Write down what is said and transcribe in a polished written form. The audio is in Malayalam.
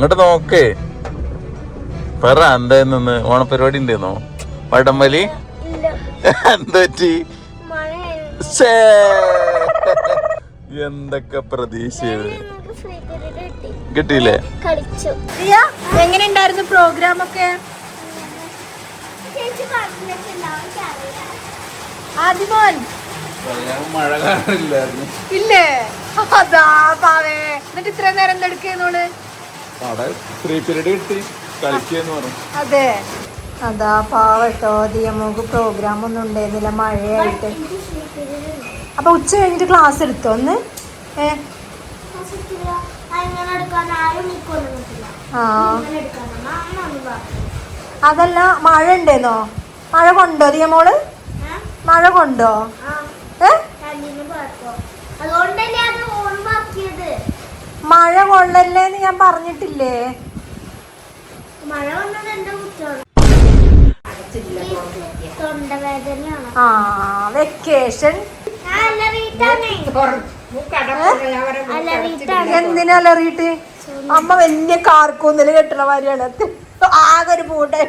ഇങ്ങോട്ട് നോക്കേ പറ എന്തായിരുന്നു ഓണപരിപാടി ഉണ്ടെന്നോ വടംവലി എന്താ പറ്റി എന്തൊക്കെ പ്രതീക്ഷ കിട്ടിയില്ലേ എങ്ങനെ ഉണ്ടായിരുന്നു പ്രോഗ്രാം ഒക്കെ ആദിമോൻ മഴ കാണില്ലായിരുന്നു ഇല്ലേ അതാ പാവേ എന്നിട്ട് ഇത്ര നേരം എന്തെടുക്കുന്നോള് അതെ അതാ പാവട്ടോ ദിയമോക്ക് പ്രോഗ്രാം ഒന്നും ഉണ്ടായിരുന്നില്ല മഴയായിട്ട് അപ്പൊ ഉച്ച കഴിഞ്ഞിട്ട് ക്ലാസ് എടുത്തോ ഒന്ന് അതല്ല മഴ ഉണ്ടേന്നോ മഴ കൊണ്ടോ ദിയമോള് മഴ കൊണ്ടോ മഴ കൊള്ളല്ലേന്ന് ഞാൻ പറഞ്ഞിട്ടില്ലേ ആ വെക്കേഷൻ എന്തിനാ അലറിയിട്ട് അമ്മ വലിയ കാർക്കൂന്നല് കെട്ടണ മാതിരിയാണ് ആകെ ഒരു പൂട്ടെ